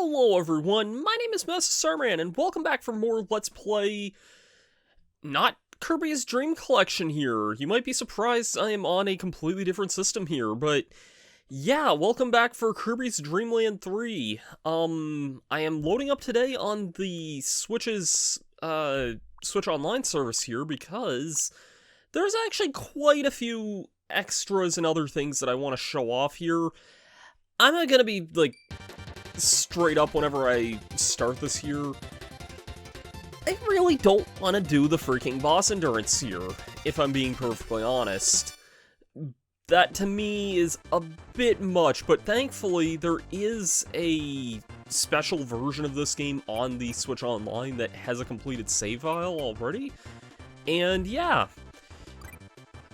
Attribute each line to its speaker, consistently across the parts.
Speaker 1: Hello everyone, my name is Masterstarman, and welcome back for more Let's Play, not Kirby's Dream Collection here. You might be surprised I am on a completely different system here, but yeah, welcome back for Kirby's Dream Land 3. I am loading up today on the Switch's, Switch Online service here because there's actually quite a few extras and other things that I want to show off here. I'm not gonna be, like, straight up whenever I start this here. I really don't want to do the freaking boss endurance here, if I'm being perfectly honest. That, to me, is a bit much, but thankfully, there is a special version of this game on the Switch Online that has a completed save file already. And yeah.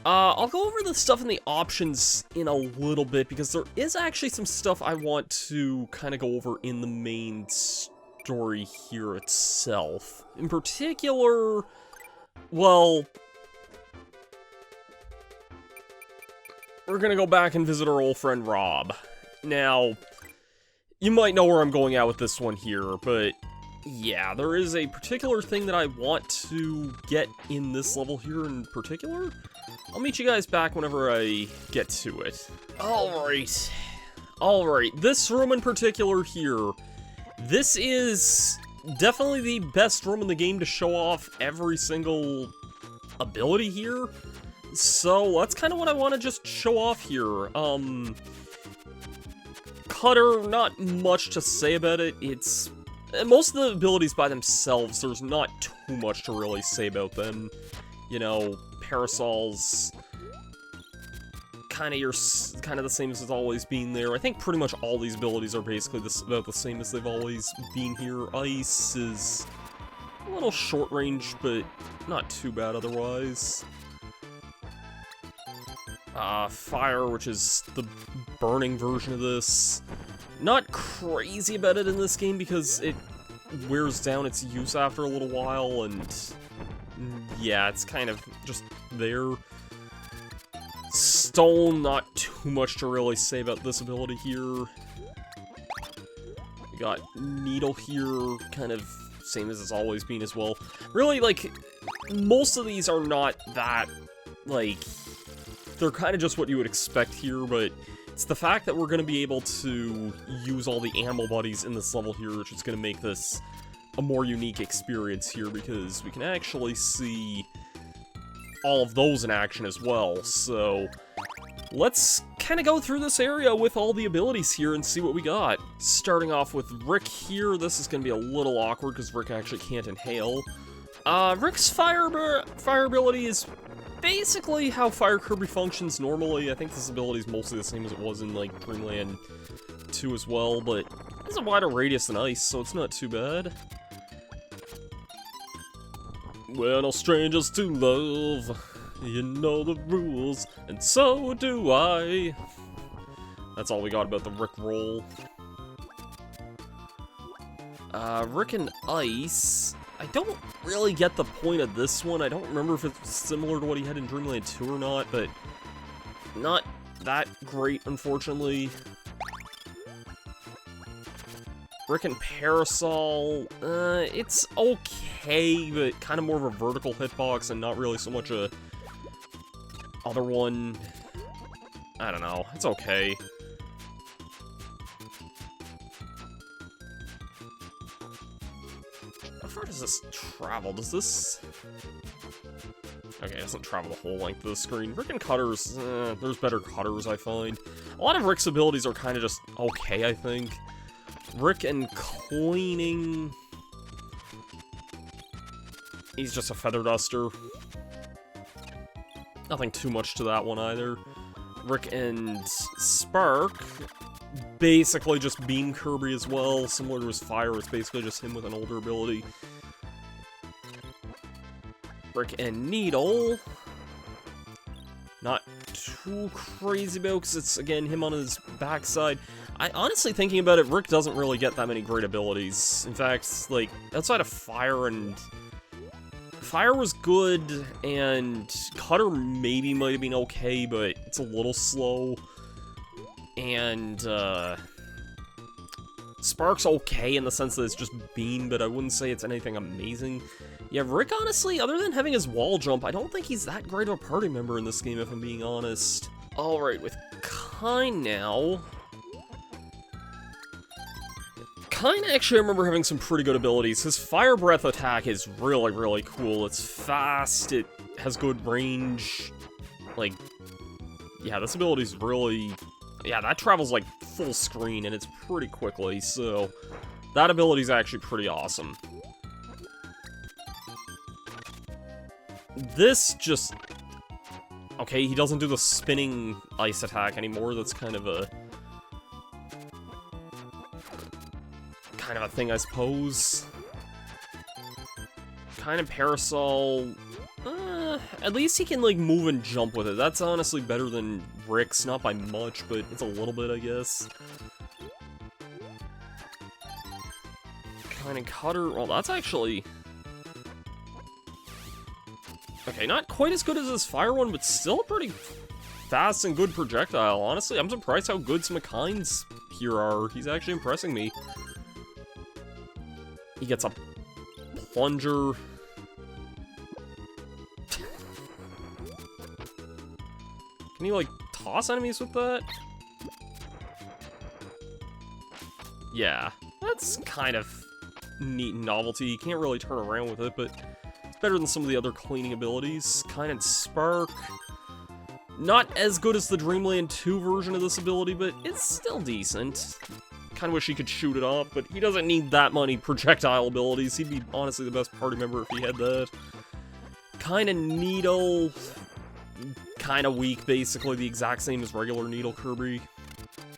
Speaker 1: I'll go over the stuff in the options in a little bit, because there is actually some stuff I want to kind of go over in the main story here itself. In particular, well, we're gonna go back and visit our old friend Rob. Now, you might know where I'm going at with this one here, but yeah, there is a particular thing that I want to get in this level here in particular. I'll meet you guys back whenever I get to it. Alright, this room in particular here, this is definitely the best room in the game to show off every single ability here. So that's kind of what I want to just show off here. Cutter, not much to say about it. It's most of the abilities by themselves, there's not too much to really say about them. You know, Parasol's kind of the same as it's always been there. I think pretty much all these abilities are basically about the same as they've always been here. Ice is a little short range, but not too bad otherwise. Fire, which is the burning version of this. Not crazy about it in this game because it wears down its use after a little while, and yeah, it's kind of just there. Stone, not too much to really say about this ability here. We got Needle here, kind of same as it's always been as well. Really, like, most of these are not that, like, they're kind of just what you would expect here, but it's the fact that we're going to be able to use all the animal buddies in this level here, which is going to make this a more unique experience here, because we can actually see all of those in action as well. So let's kind of go through this area with all the abilities here and see what we got. Starting off with Rick here, this is going to be a little awkward because Rick actually can't inhale. Rick's fire ability is basically how Fire Kirby functions normally. I think this ability is mostly the same as it was in, like, Dreamland 2 as well, but it has a wider radius than Ice, so it's not too bad. We're no strangers to love, you know the rules, and so do I. That's all we got about the Rick roll. Rick and Ice, I don't really get the point of this one. I don't remember if it's similar to what he had in Dreamland 2 or not, but not that great, unfortunately. Rick and Parasol, it's okay, but kind of more of a vertical hitbox and not really so much a other one. I don't know, it's okay. How far does this travel? Does this... Okay, it doesn't travel the whole length of the screen. Rick and Cutters, there's better Cutters, I find. A lot of Rick's abilities are kind of just okay, I think. Rick and Cleaning... He's just a Feather Duster. Nothing too much to that one either. Rick and Spark... Basically just Beam Kirby as well. Similar to his Fire, it's basically just him with an older ability. Rick and Needle... Not too crazy about, because it's, again, him on his backside. Honestly, thinking about it, Rick doesn't really get that many great abilities. In fact, like, outside of Fire and... Fire was good, and Cutter maybe might have been okay, but it's a little slow. And, Spark's okay in the sense that it's just Bean, but I wouldn't say it's anything amazing. Yeah, Rick, honestly, other than having his wall jump, I don't think he's that great of a party member in this game, if I'm being honest. Alright, with Kine now... Kine, actually, I remember having some pretty good abilities. His Fire Breath attack is really, really cool. It's fast, it has good range. Like, yeah, this ability's really... Yeah, that travels, like, full screen, and it's pretty quickly, so... That ability's actually pretty awesome. This just... Okay, he doesn't do the spinning ice attack anymore. That's kind of a thing, I suppose. Kind of Parasol... at least he can, like, move and jump with it. That's honestly better than Rick's. Not by much, but it's a little bit, I guess. Kind of Cutter... Well, that's actually... Okay, not quite as good as his fire one, but still pretty fast and good projectile. Honestly, I'm surprised how good some of Kine's here are. He's actually impressing me. He gets a plunger. Can he, like, toss enemies with that? Yeah, that's kind of neat and novelty. You can't really turn around with it, but it's better than some of the other cleaning abilities. Kind of Spark. Not as good as the Dreamland 2 version of this ability, but it's still decent. Kind of wish he could shoot it off, but he doesn't need that many projectile abilities. He'd be, honestly, the best party member if he had that. Kind of Needle. Kind of weak, basically. The exact same as regular Needle Kirby.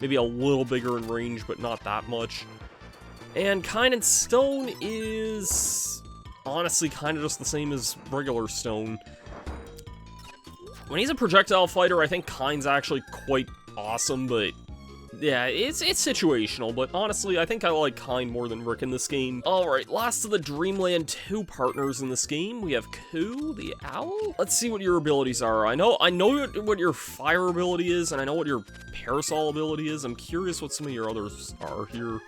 Speaker 1: Maybe a little bigger in range, but not that much. And kind of Stone is... honestly, kind of just the same as regular Stone. When he's a projectile fighter, I think Kine's actually quite awesome, but... yeah, it's situational, but honestly, I think I like Kine more than Rick in this game. Alright, last of the Dreamland 2 partners in this game, we have Ku, the owl? Let's see what your abilities are. I know what your fire ability is, and I know what your parasol ability is. I'm curious what some of your others are here.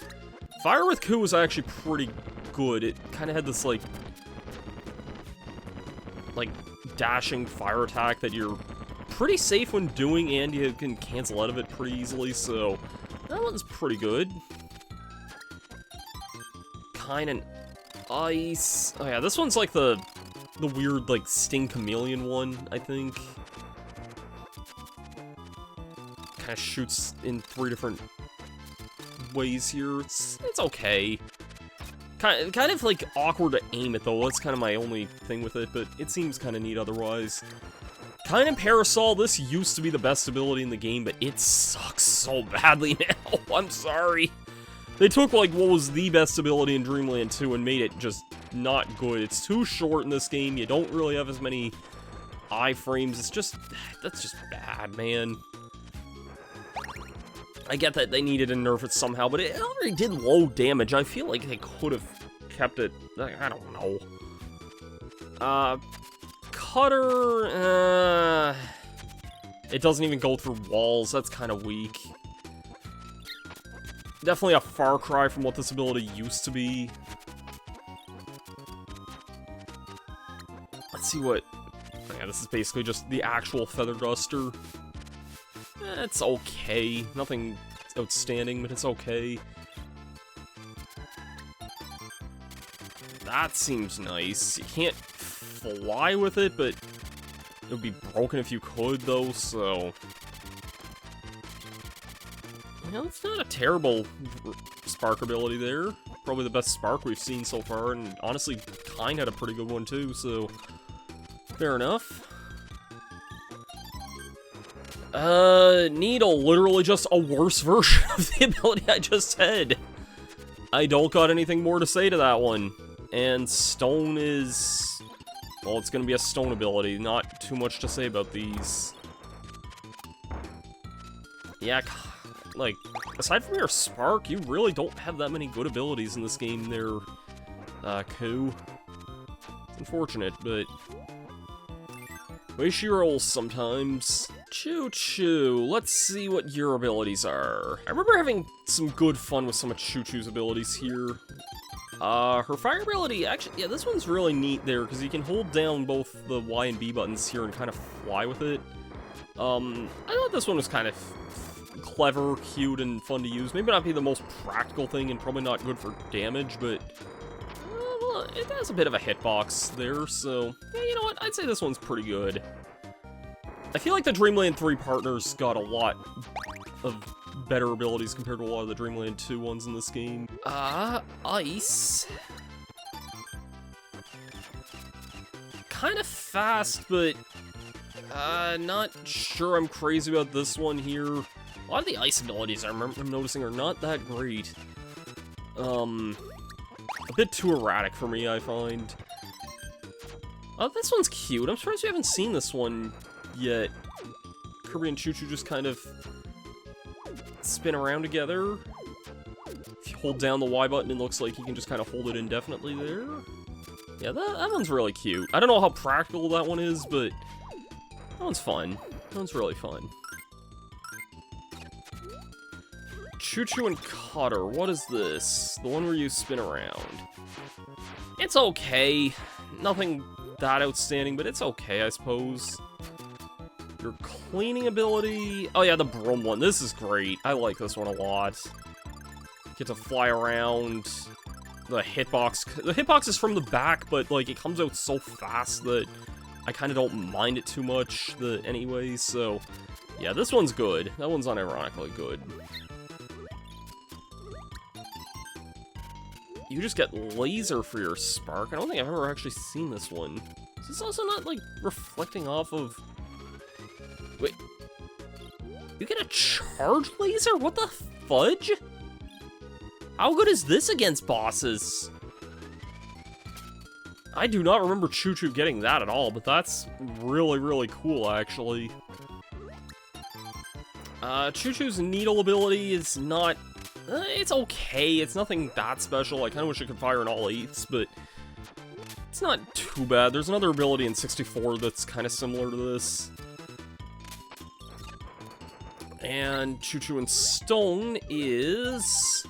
Speaker 1: Fire with Ku was actually pretty good. It kind of had this, like, dashing fire attack that you're pretty safe when doing, and you can cancel out of it pretty easily, so that one's pretty good. Kind of Ice. Oh yeah, this one's like the weird, like, Sting Chameleon one, I think. Kind of shoots in 3 different ways here. It's okay. Kind of like awkward to aim it though. That's kind of my only thing with it, but it seems kind of neat otherwise. Kind of Parasol, this used to be the best ability in the game, but it sucks so badly now. I'm sorry. They took, like, what was the best ability in Dreamland 2 and made it just not good. It's too short in this game. You don't really have as many iframes. It's just... that's just bad, man. I get that they needed to nerf it somehow, but it already did low damage. I feel like they could have kept it... I don't know. Cutter, it doesn't even go through walls. That's kind of weak. Definitely a far cry from what this ability used to be. Let's see what... yeah, this is basically just the actual Feather Duster. It's okay. Nothing outstanding, but it's okay. That seems nice. You can't fly with it, but it would be broken if you could, though, so... you know, it's not a terrible Spark ability there. Probably the best Spark we've seen so far, and honestly, Kine had a pretty good one, too, so... fair enough. Needle, literally just a worse version of the ability I just said. I don't got anything more to say to that one. And Stone is... well, it's gonna be a Stone ability. Not too much to say about these. Yeah, like, aside from your Spark, you really don't have that many good abilities in this game there, Ku. It's unfortunate, but... way she rolls sometimes. Choo Choo, let's see what your abilities are. I remember having some good fun with some of Choo Choo's abilities here. Her fire ability, actually, yeah, this one's really neat there, because you can hold down both the Y and B buttons here and kind of fly with it. I thought this one was kind of clever, cute, and fun to use. Maybe not be the most practical thing, and probably not good for damage, but well, it has a bit of a hitbox there, so yeah, you know what, I'd say this one's pretty good. I feel like the Dreamland 3 partners got a lot of better abilities compared to a lot of the Dreamland 2 ones in this game. Ice. Kind of fast, but not sure I'm crazy about this one here. A lot of the ice abilities I'm noticing are not that great. A bit too erratic for me, I find. Oh, this one's cute. I'm surprised we haven't seen this one yet. Kirby and Choo Choo just kind of spin around together. If you hold down the Y button, it looks like you can just kind of hold it indefinitely there. Yeah, that one's really cute. I don't know how practical that one is, but that one's fun. That one's really fun. Choo Choo and Cutter, what is this? The one where you spin around. It's okay. Nothing that outstanding, but it's okay, I suppose. Your cleaning ability... Oh yeah, the broom one. This is great. I like this one a lot. Get to fly around. The hitbox... The hitbox is from the back, but like it comes out so fast that I kind of don't mind it too much anyway, so... Yeah, this one's good. That one's unironically good. You just get laser for your spark. I don't think I've ever actually seen this one. Is this also not, like, reflecting off of... Wait. You get a charge laser? What the fudge? How good is this against bosses? I do not remember Choo Choo getting that at all, but that's really, really cool, actually. Choo Choo's needle ability is not... it's okay. It's nothing that special. I kind of wish it could fire in all 8s, but it's not too bad. There's another ability in 64 that's kind of similar to this. And Choo Choo and Stone is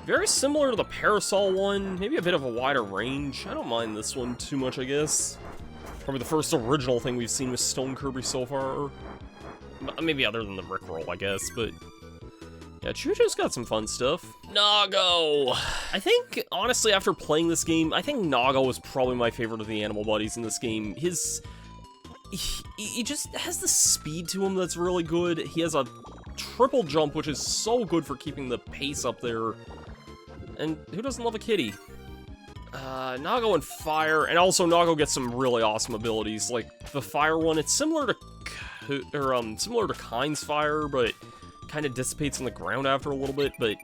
Speaker 1: very similar to the Parasol one. Maybe a bit of a wider range. I don't mind this one too much, I guess. Probably the first original thing we've seen with Stone Kirby so far. Maybe other than the Rickroll, I guess, but... Yeah, Choo Choo's got some fun stuff. Nago! I think, honestly, after playing this game, I think Nago is probably my favorite of the animal buddies in this game. He just has the speed to him that's really good. He has a triple jump, which is so good for keeping the pace up there. And who doesn't love a kitty? Nago and Fire, and also Nago gets some really awesome abilities. Like, the Fire one, it's similar to Kind's Fire, but kind of dissipates on the ground after a little bit, but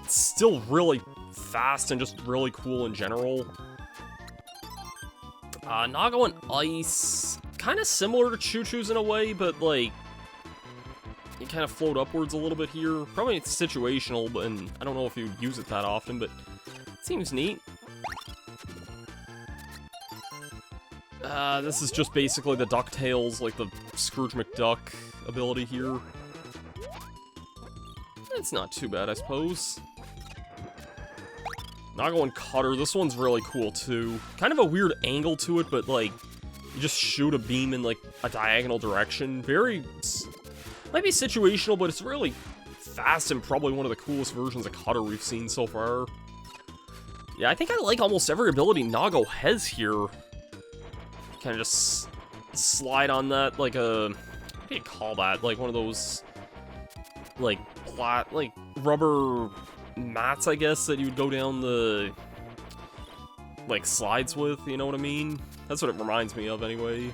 Speaker 1: it's still really fast and just really cool in general. Nago and Ice, kind of similar to Choo Choo's in a way, but like, you kind of float upwards a little bit here. Probably it's situational, but and I don't know if you use it that often, but it seems neat. This is just basically the DuckTales, like the Scrooge McDuck ability here. It's not too bad, I suppose. Nago and Cutter, this one's really cool too. Kind of a weird angle to it, but like, you just shoot a beam in like a diagonal direction. Might be situational, but it's really fast and probably one of the coolest versions of Cutter we've seen so far. Yeah, I think I like almost every ability Nago has here. Kind of just slide on that like a... What do you call that? Like one of those... like rubber mats, I guess, that you would go down the like slides with, you know what I mean? That's what it reminds me of anyway.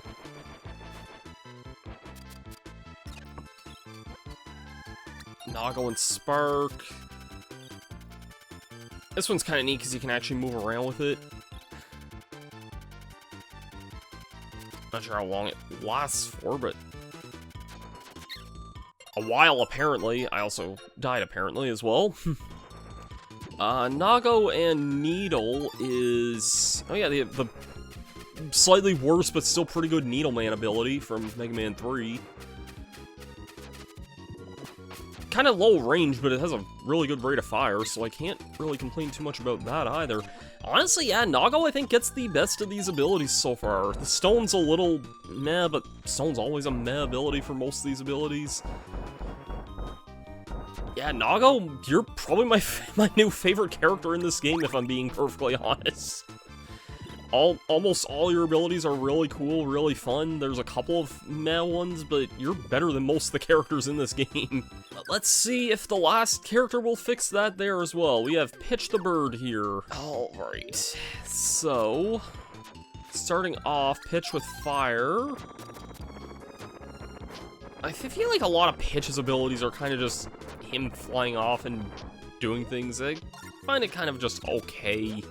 Speaker 1: Nago and Spark. This one's kind of neat because you can actually move around with it. Not sure how long it lasts for, but a while, apparently. I also died, apparently, as well. Nago and Needle is... Oh yeah, the slightly worse, but still pretty good Needleman ability from Mega Man 3. kind of low range, but it has a really good rate of fire, so I can't really complain too much about that either. Honestly, yeah, Nago, I think, gets the best of these abilities so far. The Stone's a little meh, but Stone's always a meh ability for most of these abilities. Yeah, Nago, you're probably my new favorite character in this game, if I'm being perfectly honest. Almost all your abilities are really cool, really fun. There's a couple of meh ones, but you're better than most of the characters in this game. Let's see if the last character will fix that there as well. We have Pitch the Bird here. Alright, so... starting off, Pitch with fire. I feel like a lot of Pitch's abilities are kind of just him flying off and doing things. I find it kind of just okay.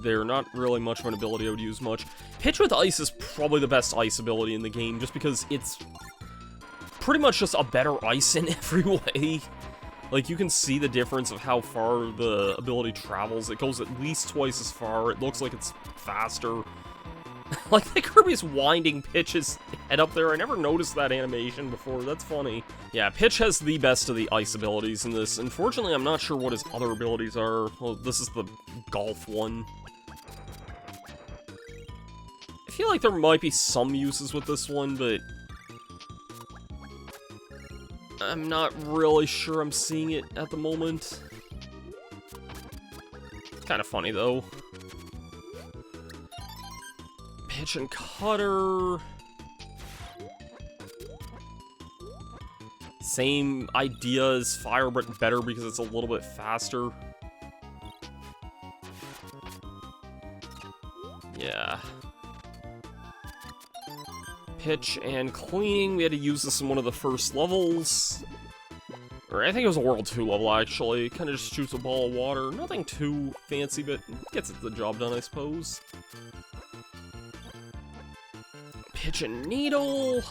Speaker 1: They're not really much of an ability I would use much. Pitch with Ice is probably the best Ice ability in the game, just because it's pretty much just a better Ice in every way. Like, you can see the difference of how far the ability travels. It goes at least twice as far. It looks like it's faster. Like, the Kirby's winding Pitch's head up there. I never noticed that animation before. That's funny. Yeah, Pitch has the best of the Ice abilities in this. Unfortunately, I'm not sure what his other abilities are. Well, this is the Golf one. I feel like there might be some uses with this one, but I'm not really sure I'm seeing it at the moment. Kind of funny, though. Pitch and Cutter. Same idea as Fire, but better because it's a little bit faster. Yeah. Pitch and Cleaning. We had to use this in one of the first levels. Or I think it was a World 2 level, actually. Kind of just shoots a ball of water. Nothing too fancy, but gets the job done, I suppose. Pitch and Needle.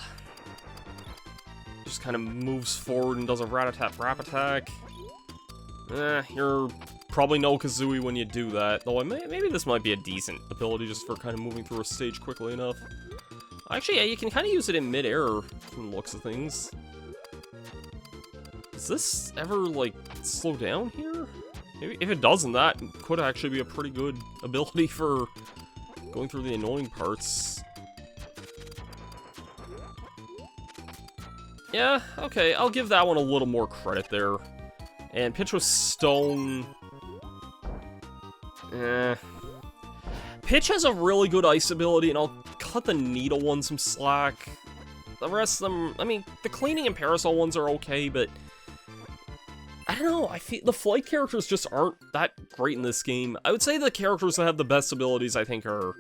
Speaker 1: Just kind of moves forward and does a rat-a-tat-rap attack. You're probably no Kazooie when you do that. Though maybe this might be a decent ability just for kind of moving through a stage quickly enough. Actually, yeah, you can kind of use it in mid-air from the looks of things. Does this ever, like, slow down here? Maybe if it doesn't, that could actually be a pretty good ability for going through the annoying parts. Yeah, okay, I'll give that one a little more credit there. And Pitch with Stone... Pitch has a really good Ice ability, and I'll cut the Needle one some slack. The rest of them, I mean, the Cleaning and Parasol ones are okay, but... I don't know, I feel the Flight characters just aren't that great in this game. I would say the characters that have the best abilities, I think, are...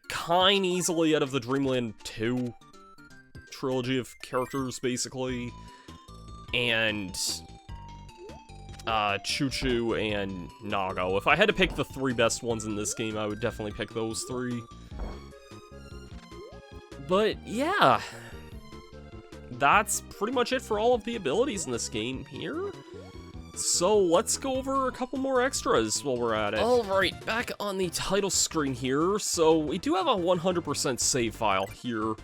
Speaker 1: Kine easily out of the Dreamland 2 trilogy of characters, basically. And... Choo-Choo and Nago. If I had to pick the three best ones in this game, I would definitely pick those three. But, yeah. That's pretty much it for all of the abilities in this game here. So, let's go over a couple more extras while we're at it. Alright, back on the title screen here. So, we do have a 100% save file here.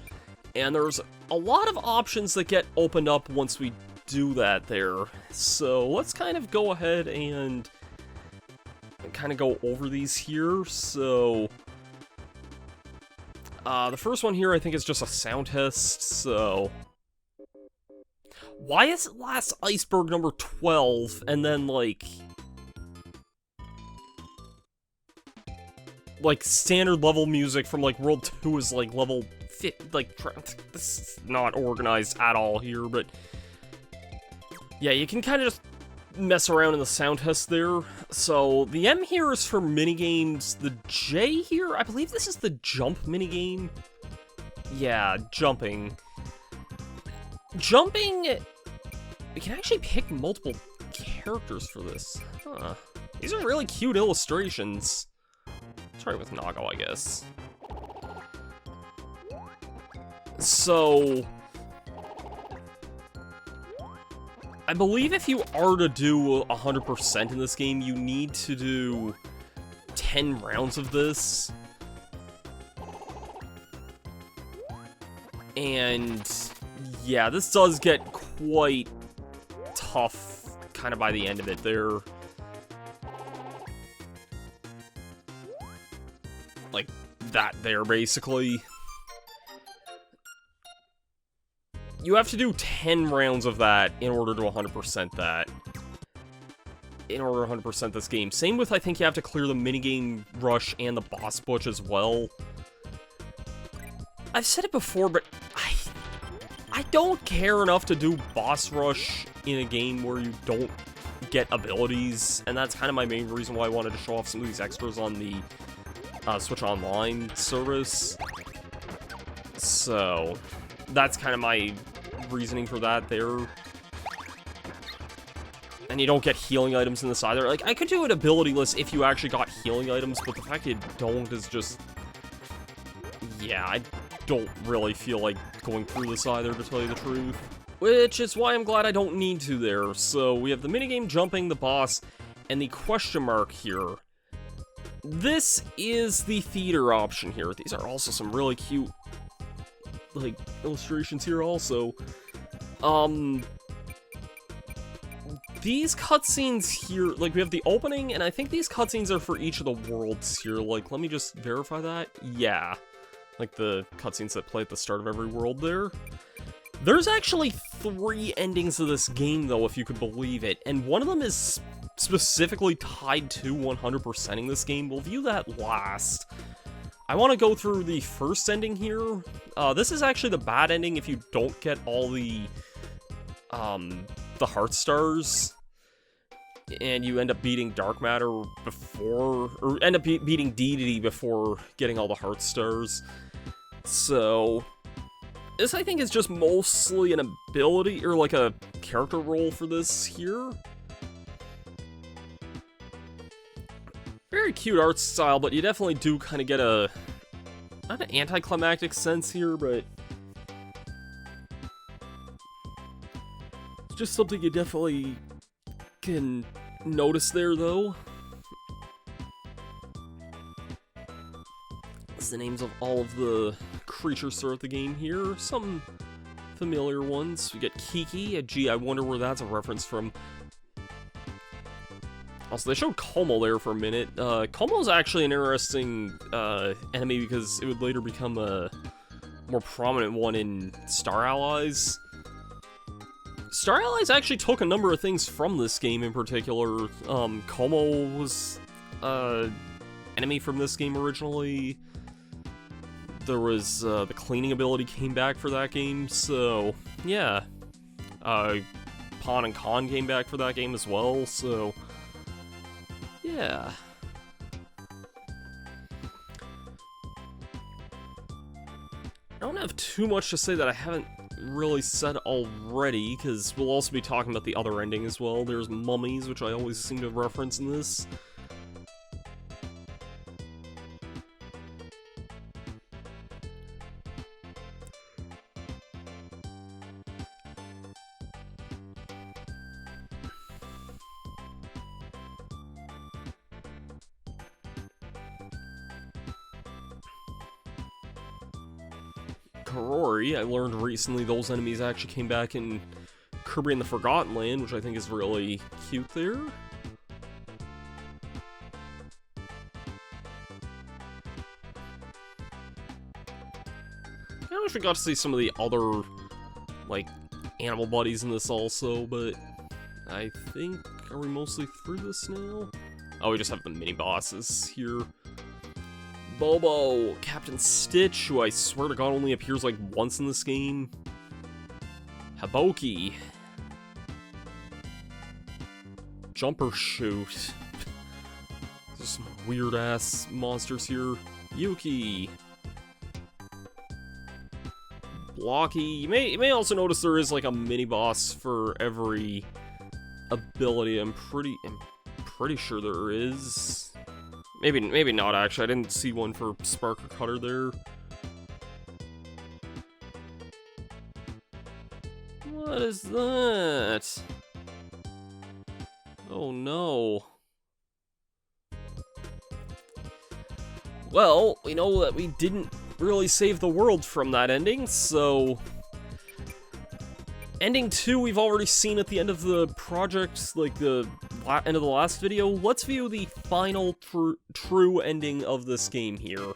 Speaker 1: And there's a lot of options that get opened up once we do that there. So let's kind of go ahead and kind of go over these here. So the first one here I think is just a sound test. So why is it Last Iceberg number 12 and then like standard level music from like World 2 is like level 50, like this is not organized at all here, but yeah, you can kind of just mess around in the sound test there. So, the M here is for minigames. The J here, I believe this is the jump minigame. Yeah, jumping. Jumping, we can actually pick multiple characters for this. Huh. These are really cute illustrations. Sorry with Nago, I guess. So... I believe if you are to do 100% in this game, you need to do 10 rounds of this. And yeah, this does get quite tough kind of by the end of it. They're like that there, basically. You have to do 10 rounds of that in order to 100% that. In order to 100% this game. Same with, I think you have to clear the minigame rush and the boss butch as well. I've said it before, but I don't care enough to do boss rush in a game where you don't get abilities, and that's kind of my main reason why I wanted to show off some of these extras on the Switch Online service. So, that's kind of my reasoning for that there. And you don't get healing items in this either. Like, I could do an ability list if you actually got healing items, but the fact you don't is just... Yeah, I don't really feel like going through this either, to tell you the truth. Which is why I'm glad I don't need to there. So, we have the minigame, jumping, the boss, and the question mark here. This is the theater option here. These are also some really cute, like, illustrations here also. These cutscenes here, like, we have the opening, and I think these cutscenes are for each of the worlds here. Like, let me just verify that. Yeah. Like, the cutscenes that play at the start of every world there. There's actually 3 endings of this game, though, if you could believe it. And one of them is specifically tied to 100%ing this game. We'll view that last. I want to go through the first ending here. This is actually the bad ending if you don't get all the heart stars. And you end up beating Dark Matter before, or end up beating Deity before getting all the heart stars. So, this I think is just mostly an ability, or like a character role for this here. Very cute art style, but you definitely do kind of get a, not an anticlimactic sense here, but it's just something you definitely can notice there, though. It's the names of all of the creatures throughout the game here. Some familiar ones. We get Kiki. Gee, I wonder where that's a reference from. Also, they showed Como there for a minute. Como is actually an interesting enemy because it would later become a more prominent one in Star Allies. Star Allies actually took a number of things from this game in particular. Como was enemy from this game originally. There was the cleaning ability came back for that game, so yeah. Pon and Con came back for that game as well, so yeah. I don't have too much to say that I haven't really said already, because we'll also be talking about the other ending as well. There's mummies, which I always seem to reference in this. Karori, I learned recently those enemies actually came back in Kirby and the Forgotten Land, which I think is really cute there. I wish we got to see some of the other, like, animal buddies in this also, but I think, are we mostly through this now? Oh, we just have the mini-bosses here. Bobo, Captain Stitch, who I swear to God only appears like once in this game. Haboki. Jumper Shoot. There's some weird-ass monsters here. Yuki. Blocky. You may also notice there is like a mini-boss for every ability. I'm pretty sure there is. Maybe not, actually. I didn't see one for Spark or Cutter there. What is that? Oh no. Well, we know that we didn't really save the world from that ending, so Ending 2 we've already seen at the end of the project, like the end of the last video. Let's view the final true ending of this game here.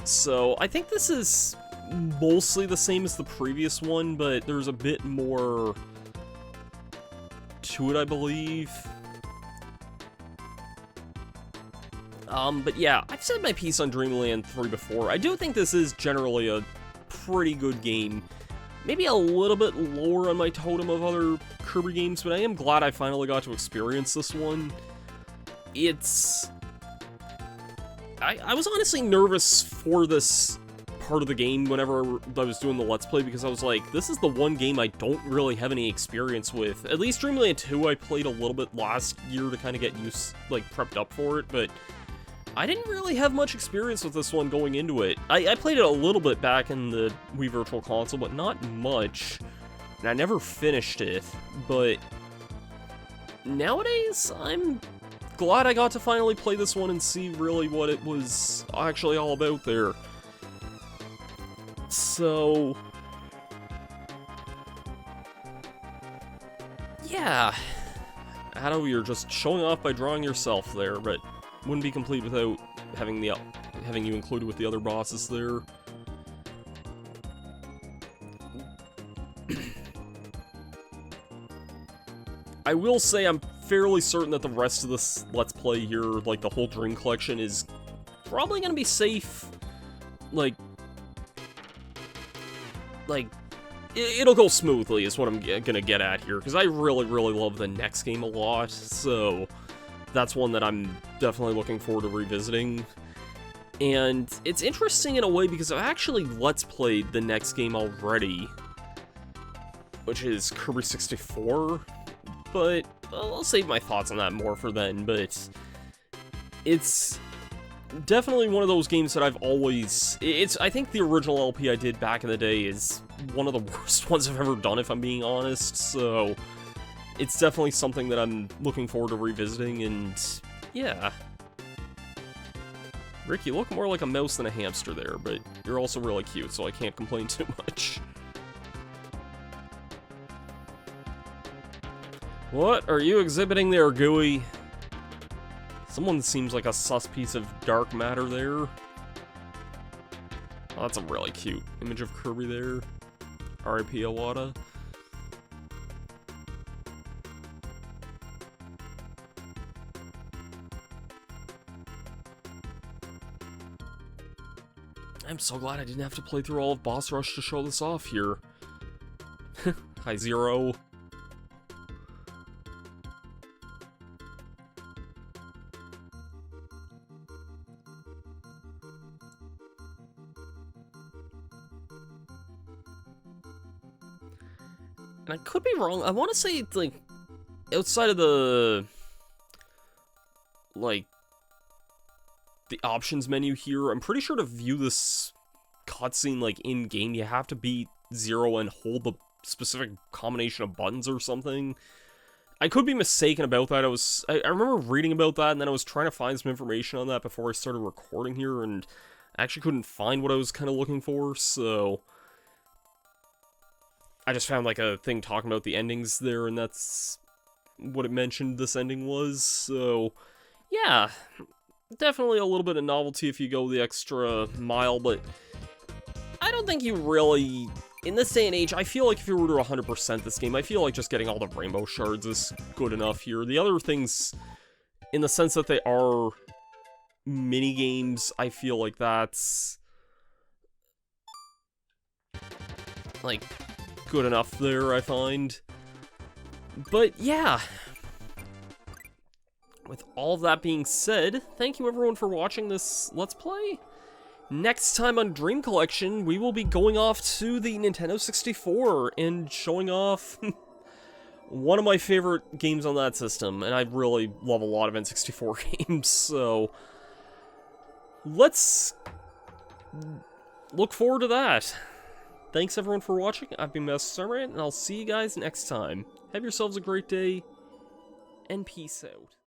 Speaker 1: So, I think this is mostly the same as the previous one, but there's a bit more to it, I believe. But yeah, I've said my piece on Dreamland 3 before. I do think this is generally a pretty good game. Maybe a little bit lower on my totem of other Kirby games, but I am glad I finally got to experience this one. I was honestly nervous for this part of the game whenever I was doing the Let's Play, because I was like, this is the one game I don't really have any experience with. At least Dreamland 2 I played a little bit last year to kind of get prepped up for it, but I didn't really have much experience with this one going into it. I played it a little bit back in the Wii Virtual Console, but not much. And I never finished it. But nowadays, I'm glad I got to finally play this one and see really what it was actually all about there. So yeah. Addo, you're just showing off by drawing yourself there, but wouldn't be complete without having you included with the other bosses there. I will say I'm fairly certain that the rest of this Let's Play here, like the whole Dream Collection, is probably gonna be safe. It'll go smoothly is what I'm gonna get at here, because I really, really love the next game a lot, so that's one that I'm definitely looking forward to revisiting. And it's interesting in a way because I've actually Let's Played the next game already, which is Kirby 64, but I'll save my thoughts on that more for then. But it's definitely one of those games that I've always... I think the original LP I did back in the day is one of the worst ones I've ever done, if I'm being honest, so it's definitely something that I'm looking forward to revisiting, and yeah. Rick, you look more like a mouse than a hamster there, but you're also really cute, so I can't complain too much. What are you exhibiting there, Gooey? Someone seems like a sus piece of dark matter there. Oh, that's a really cute image of Kirby there. R.I.P. Iwata. I'm so glad I didn't have to play through all of Boss Rush to show this off here. Hi, Zero. And I could be wrong. I want to say, like, outside of the options menu here, I'm pretty sure to view this cutscene, like, in-game, you have to beat Zero and hold the specific combination of buttons or something. I could be mistaken about that. I remember reading about that, and then I was trying to find some information on that before I started recording here, and I actually couldn't find what I was kind of looking for, so I just found, like, a thing talking about the endings there, and that's what it mentioned this ending was, so yeah, definitely a little bit of novelty if you go the extra mile, but I don't think you really, in this day and age, I feel like if you were to 100% this game, I feel like just getting all the rainbow shards is good enough here. The other things, in the sense that they are mini-games, I feel like that's, like, good enough there, I find. But yeah, with all of that being said, thank you everyone for watching this Let's Play. Next time on Dream Collection, we will be going off to the Nintendo 64 and showing off one of my favorite games on that system, and I really love a lot of N64 games, so let's look forward to that. Thanks everyone for watching. I've been Masterstarman, and I'll see you guys next time. Have yourselves a great day, and peace out.